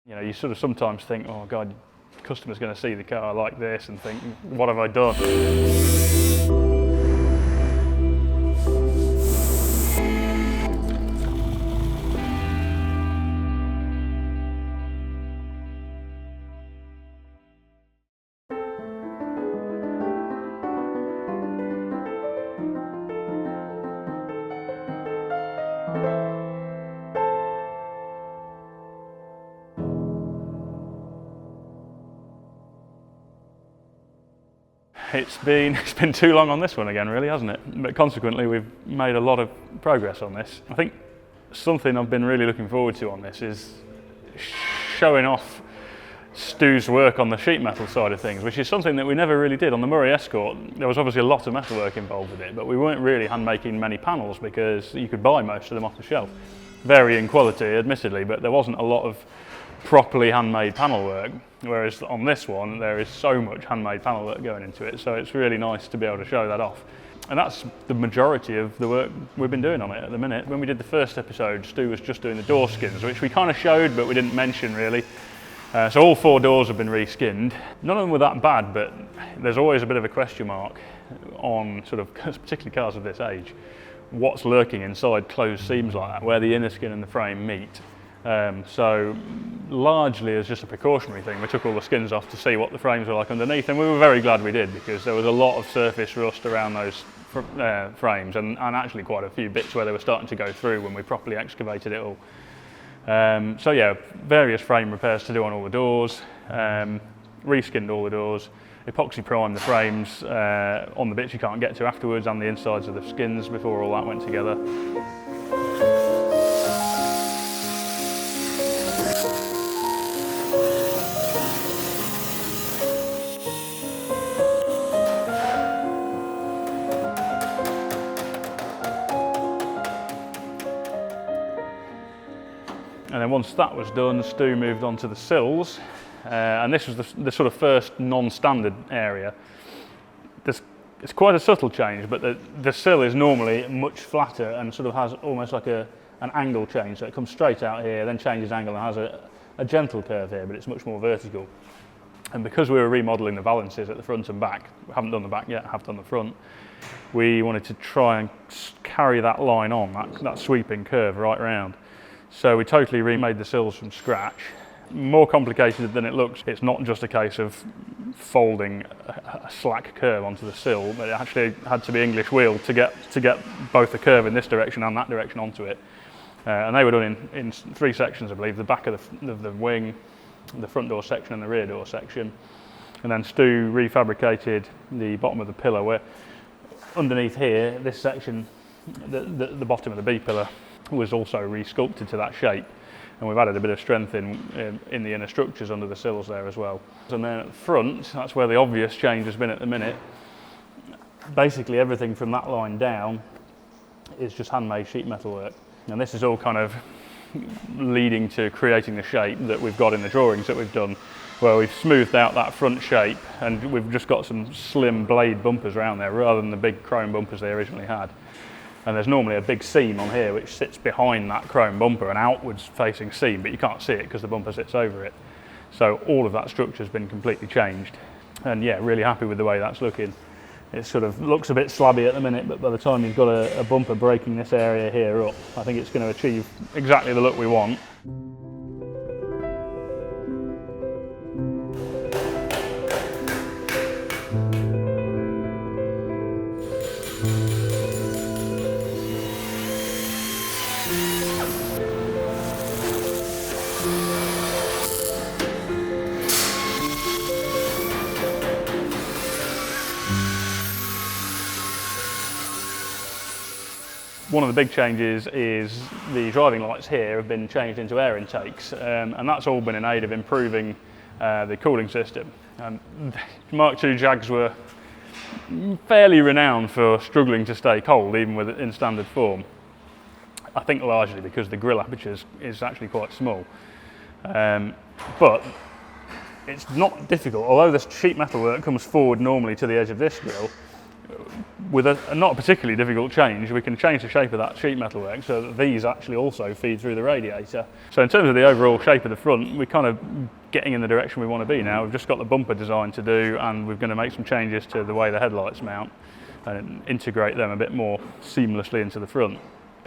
You know, you sort of sometimes think, oh God, the customer's going to see the car like this and think, what have I done? It's been too long on this one again, really, hasn't it? But consequently, we've made a lot of progress on this. I think something I've been really looking forward to on this is showing off Stu's work on the sheet metal side of things, which is something that we never really did. On the Murray Escort, there was obviously a lot of metalwork involved with it, but we weren't really hand making many panels because you could buy most of them off the shelf. Varying quality, admittedly, but there wasn't a lot of properly handmade panel work, whereas on this one there is so much handmade panel work going into it, so it's really nice to be able to show that off. And that's the majority of the work we've been doing on it at the minute. When we did the first episode, Stu was just doing the door skins, which we kind of showed but we didn't mention really. So all 4 doors have been reskinned. None of them were that bad, but there's always a bit of a question mark on sort of, particularly cars of this age, what's lurking inside closed seams like that, where the inner skin and the frame meet. So largely as just a precautionary thing, we took all the skins off to see what the frames were like underneath, and we were very glad we did, because there was a lot of surface rust around those frames, and actually quite a few bits where they were starting to go through when we properly excavated it all. So yeah, various frame repairs to do on all the doors, reskinned all the doors, epoxy primed the frames on the bits you can't get to afterwards, and the insides of the skins before all that went together. And then once that was done, Stu moved on to the sills, and this was the sort of first non-standard area. It's quite a subtle change, but the sill is normally much flatter and sort of has almost like an angle change, so it comes straight out here, then changes angle and has a gentle curve here, but it's much more vertical. And because we were remodelling the valances at the front and back, we haven't done the back yet, have done the front, we wanted to try and carry that line on, that sweeping curve right round. So we totally remade the sills from scratch. More complicated than it looks. It's not just a case of folding a slack curve onto the sill, but it actually had to be English wheeled to get both the curve in this direction and that direction onto it. And they were done in 3 sections, I believe: the back of the wing, the front door section, and the rear door section. And then Stu refabricated the bottom of the pillar, where underneath here, this section, the bottom of the B pillar, was also resculpted to that shape, and we've added a bit of strength in the inner structures under the sills there as well. And then at the front, that's where the obvious change has been at the minute. Basically everything from that line down is just handmade sheet metal work, and this is all kind of leading to creating the shape that we've got in the drawings that we've done, where we've smoothed out that front shape and we've just got some slim blade bumpers around there rather than the big chrome bumpers they originally had. And there's normally a big seam on here which sits behind that chrome bumper, an outwards facing seam, but you can't see it because the bumper sits over it. So all of that structure has been completely changed, and yeah, really happy with the way that's looking. It sort of looks a bit slabby at the minute, but by the time you've got a bumper breaking this area here up, I think it's going to achieve exactly the look we want. One of the big changes is the driving lights here have been changed into air intakes, and that's all been in aid of improving the cooling system. Mark II Jags were fairly renowned for struggling to stay cold even in standard form. I think largely because the grille aperture is actually quite small. But it's not difficult. Although the sheet metal work comes forward normally to the edge of this grille, with a not a particularly difficult change, we can change the shape of that sheet metal work so that these actually also feed through the radiator. So in terms of the overall shape of the front, we're kind of getting in the direction we want to be now. We've just got the bumper design to do, and we're going to make some changes to the way the headlights mount and integrate them a bit more seamlessly into the front.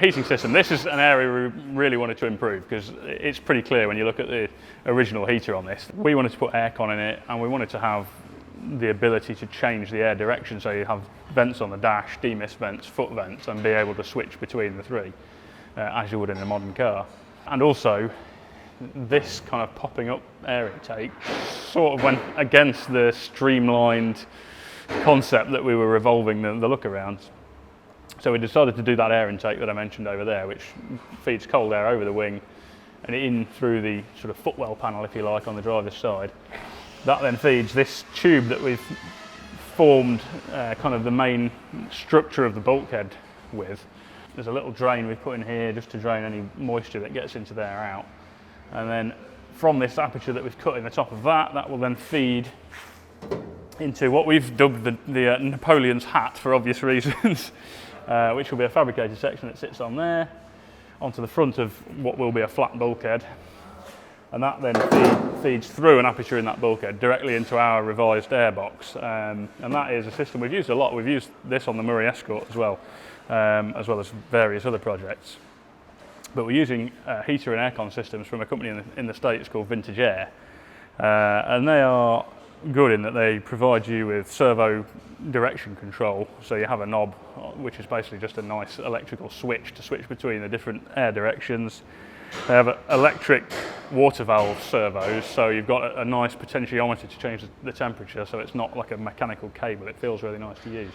Heating system, this is an area we really wanted to improve because it's pretty clear when you look at the original heater on this. We wanted to put aircon in it, and we wanted to have the ability to change the air direction, so you have vents on the dash, demist vents, foot vents, and be able to switch between the three as you would in a modern car. And also this kind of popping up air intake sort of went against the streamlined concept that we were revolving the look around. So we decided to do that air intake that I mentioned over there, which feeds cold air over the wing and in through the sort of footwell panel, if you like, on the driver's side. That then feeds this tube that we've formed kind of the main structure of the bulkhead with. There's a little drain we've put in here just to drain any moisture that gets into there out. And then from this aperture that we've cut in the top of that, that will then feed into what we've dubbed the Napoleon's hat for obvious reasons, which will be a fabricated section that sits on there, onto the front of what will be a flat bulkhead. And that then feeds through an aperture in that bulkhead directly into our revised airbox. And that is a system we've used a lot. We've used this on the Murray Escort as well as various other projects. But we're using heater and aircon systems from a company in the States called Vintage Air. And they are good in that they provide you with servo direction control. So you have a knob, which is basically just a nice electrical switch to switch between the different air directions. They have electric water valve servos, so you've got a nice potentiometer to change the temperature, so it's not like a mechanical cable. It feels really nice to use.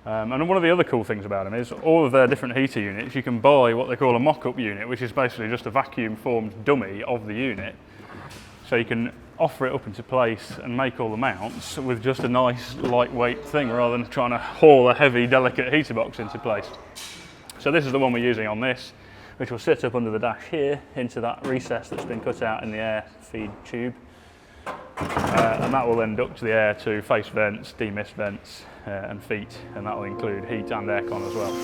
And one of the other cool things about them is all of their different heater units, you can buy what they call a mock-up unit, which is basically just a vacuum-formed dummy of the unit. So you can offer it up into place and make all the mounts with just a nice lightweight thing rather than trying to haul a heavy, delicate heater box into place. So this is the one we're using on this, which will sit up under the dash here into that recess that's been cut out in the air feed tube. And that will then duct the air to face vents, demist vents and feet, and that will include heat and aircon as well.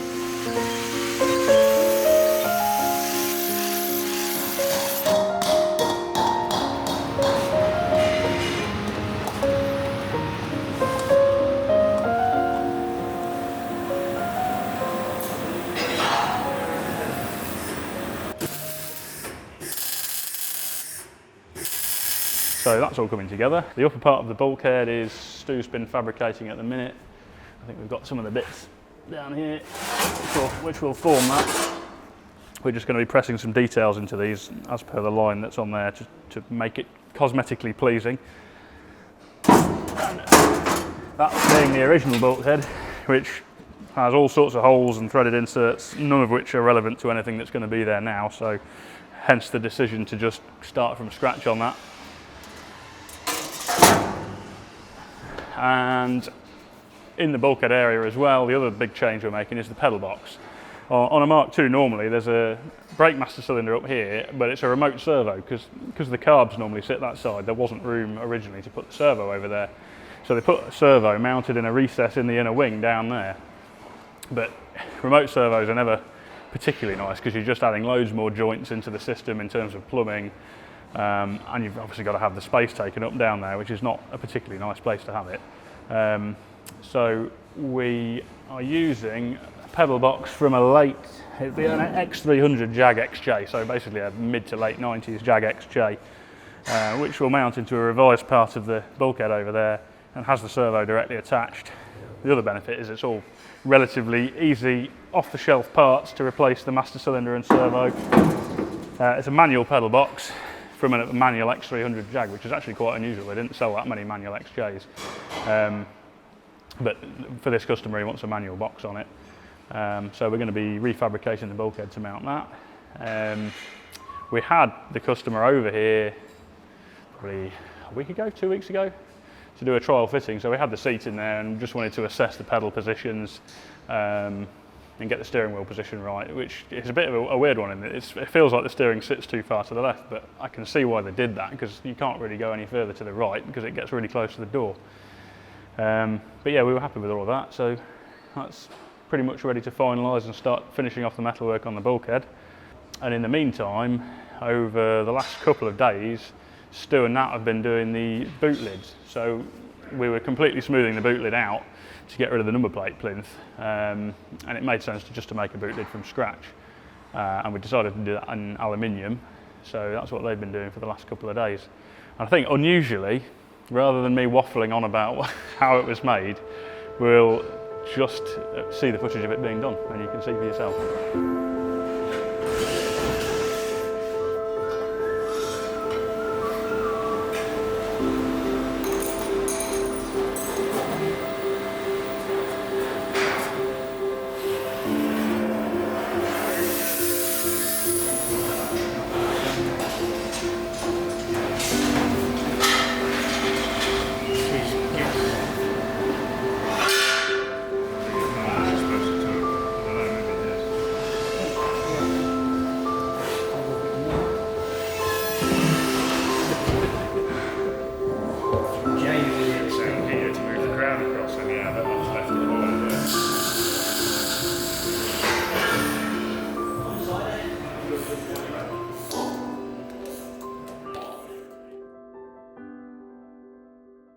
So that's all coming together. The upper part of the bulkhead is Stu's been fabricating at the minute. I think we've got some of the bits down here which will form that. We're just going to be pressing some details into these as per the line that's on there to make it cosmetically pleasing. And that being the original bulkhead, which has all sorts of holes and threaded inserts, none of which are relevant to anything that's going to be there now, so hence the decision to just start from scratch on that. And in the bulkhead area as well, the other big change we're making is the pedal box. On a Mark II normally there's a brake master cylinder up here, but it's a remote servo because the carbs normally sit that side. There wasn't room originally to put the servo over there. So they put a servo mounted in a recess in the inner wing down there. But remote servos are never particularly nice because you're just adding loads more joints into the system in terms of plumbing. And you've obviously got to have the space taken up down there, which is not a particularly nice place to have it. So we are using a pedal box from it'd be an X300 Jag XJ, so basically a mid to late 90s Jag XJ, which will mount into a revised part of the bulkhead over there and has the servo directly attached. The other benefit is it's all relatively easy off-the-shelf parts to replace the master cylinder and servo. It's a manual pedal box from a manual X300 Jag, which is actually quite unusual. They didn't sell that many manual XJs. But for this customer, he wants a manual box on it. So we're going to be refabricating the bulkhead to mount that. We had the customer over here probably a week ago, 2 weeks ago, to do a trial fitting. So we had the seat in there and just wanted to assess the pedal positions and get the steering wheel position right, which is a bit of a weird one. It feels like the steering sits too far to the left, but I can see why they did that, because you can't really go any further to the right because it gets really close to the door. But yeah, we were happy with all of that, so That's pretty much ready to finalise and start finishing off the metalwork on the bulkhead. And in the meantime, over the last couple of days, Stu and Nat have been doing the boot lids. So we were completely smoothing the boot lid out to get rid of the number plate plinth, and it made sense to make a boot lid from scratch. And we decided to do that in aluminium, so that's what they've been doing for the last couple of days. And I think unusually, rather than me waffling on about how it was made, we'll just see the footage of it being done, and you can see for yourself.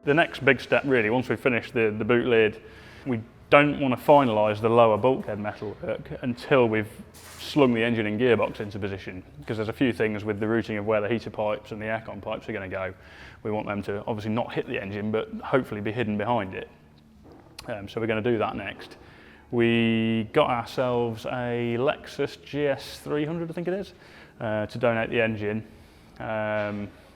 The next big step really, once we've finished the boot lid, we don't want to finalise the lower bulkhead metalwork until we've slung the engine and gearbox into position, because there's a few things with the routing of where the heater pipes and the aircon pipes are going to go. We want them to obviously not hit the engine, but hopefully be hidden behind it. So we're going to do that next. We got ourselves a Lexus GS300, I think it is, to donate the engine.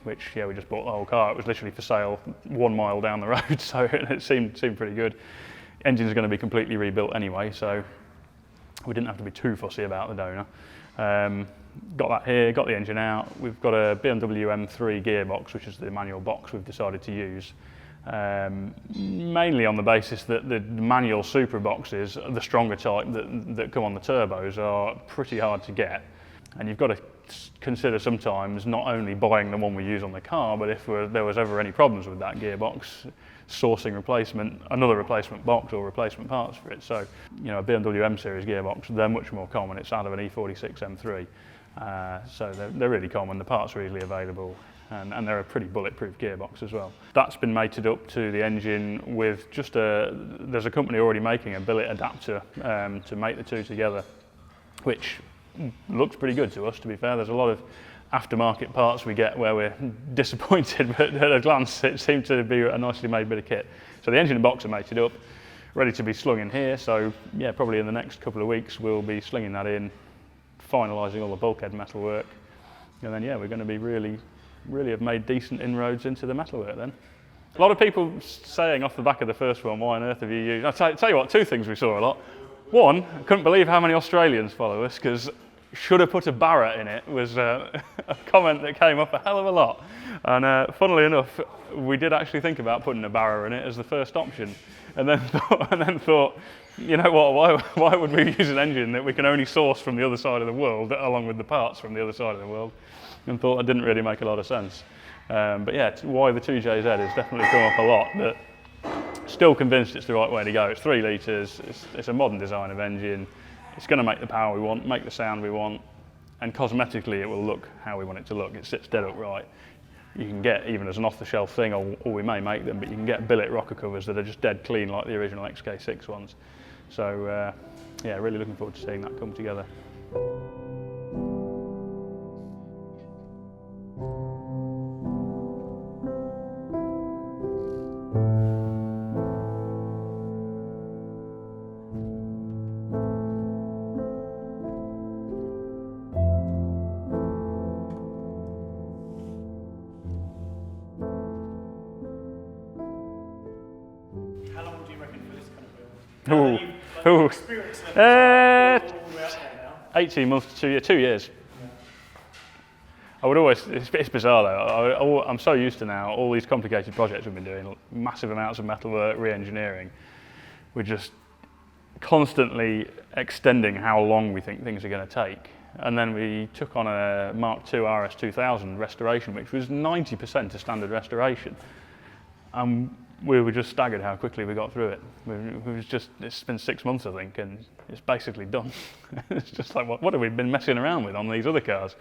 Which, yeah, we just bought the whole car. It was literally for sale 1 mile down the road, so it seemed pretty good. Engine's going to be completely rebuilt anyway, so we didn't have to be too fussy about the donor. Got that here, got the engine out. We've got a BMW M3 gearbox, which is the manual box we've decided to use. Mainly on the basis that the manual super boxes, the stronger type that come on the turbos, are pretty hard to get. And you've got to consider sometimes not only buying the one we use on the car, but if there was ever any problems with that gearbox, sourcing another replacement box or replacement parts for it. So, you know, a BMW M series gearbox, they're much more common. It's out of an E46 M3, so they're really common. The parts are easily available, and they're a pretty bulletproof gearbox as well. That's been mated up to the engine with just there's a company already making a billet adapter to mate the two together, which looks pretty good to us, to be fair. There's a lot of aftermarket parts we get where we're disappointed, but at a glance it seemed to be a nicely made bit of kit. So the engine and box are mated up, ready to be slung in here. So yeah, probably in the next couple of weeks we'll be slinging that in, finalising all the bulkhead metalwork, and then yeah, we're going to be really have made decent inroads into the metalwork then. A lot of people saying off the back of the first one, why on earth have you used... I'll tell you what, two things we saw a lot. One, I couldn't believe how many Australians follow us, because should have put a Barra in it was a comment that came up a hell of a lot. And funnily enough, we did actually think about putting a Barra in it as the first option, and then thought, you know what, why would we use an engine that we can only source from the other side of the world, along with the parts from the other side of the world, and thought it didn't really make a lot of sense. But yeah, why the 2JZ has definitely come up a lot, but still convinced it's the right way to go. It's 3 litres, it's a modern design of engine, it's going to make the power we want, make the sound we want, and cosmetically it will look how we want it to look. It sits dead upright. You can get, even as an off-the-shelf thing, or we may make them, but you can get billet rocker covers that are just dead clean like the original XK6 ones. So yeah, really looking forward to seeing that come together. How long do you reckon for this kind of build? 18 months to 2 years. Yeah. I would always, it's bizarre though, I'm so used to now all these complicated projects we've been doing, massive amounts of metalwork, re-engineering. We're just constantly extending how long we think things are going to take. And then we took on a Mark II Rs2000 Restoration, which was 90% a standard restoration. and we were just staggered how quickly we got through it. It's been 6 months, I think, and it's basically done. It's just like, what have we been messing around with on these other cars?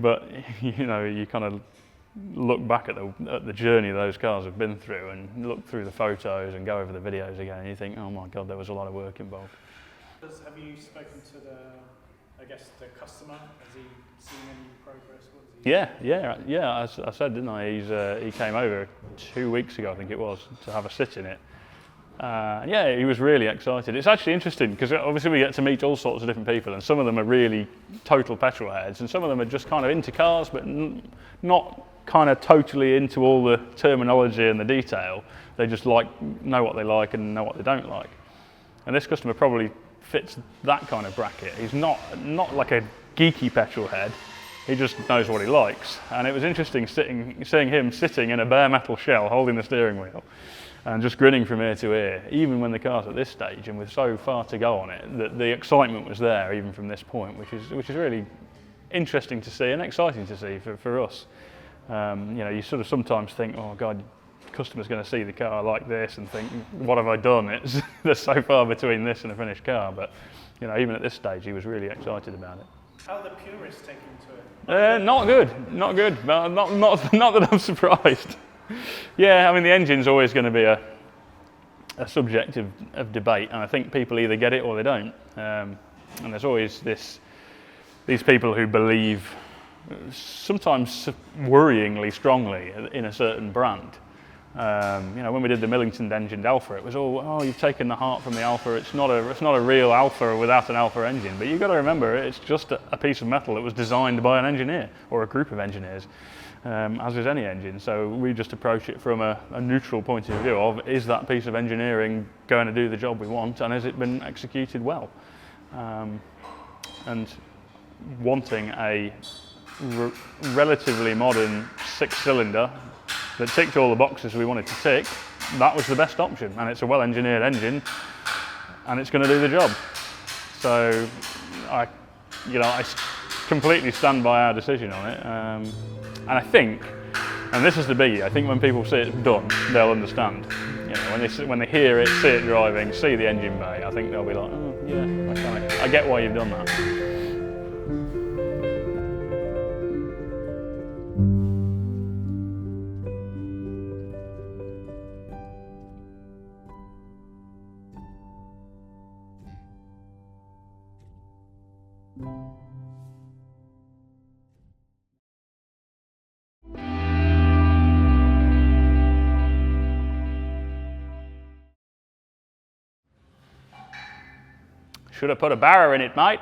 But you know, you kind of look back at the journey those cars have been through, and look through the photos and go over the videos again, and you think, oh my God, there was a lot of work involved. Have you spoken to the customer? Has he seen any progress? Yeah. As I said, didn't I? He came over 2 weeks ago, I think it was, to have a sit in it. Yeah, he was really excited. It's actually interesting because obviously we get to meet all sorts of different people, and some of them are really total petrol heads, and some of them are just kind of into cars, but not kind of totally into all the terminology and the detail. They just know what they like and know what they don't like. And this customer probably fits that kind of bracket. He's not like a geeky petrol head. He just knows what he likes. And it was interesting seeing him sitting in a bare metal shell holding the steering wheel and just grinning from ear to ear, even when the car's at this stage and with so far to go on it, that the excitement was there even from this point, which is really interesting to see and exciting to see for us. You know, you sort of sometimes think, oh God, the customer's going to see the car like this and think, what have I done? There's so far between this and a finished car. But you know, even at this stage, he was really excited about it. How are the purists taking to it? Not good. But not that I'm surprised. Yeah, I mean, the engine's always going to be a subject of debate, and I think people either get it or they don't. And there's always these people who believe, sometimes worryingly strongly, in a certain brand. You know, when we did the Millington-engined Alfa, it was all, oh, you've taken the heart from the Alfa. It's not a real Alfa without an Alfa engine. But you've got to remember, it's just a piece of metal that was designed by an engineer or a group of engineers, as is any engine. So we just approach it from a neutral point of view of, is that piece of engineering going to do the job we want, and has it been executed well? And wanting a relatively modern 6-cylinder that ticked all the boxes we wanted to tick, that was the best option, and it's a well-engineered engine and it's going to do the job. So I completely stand by our decision on it, and I think, and this is the biggie, I think when people see it done, they'll understand. You know, when they hear it, see it driving, see the engine bay, I think they'll be like, oh yeah, I get why you've done that. Should have put a barrow in it, mate.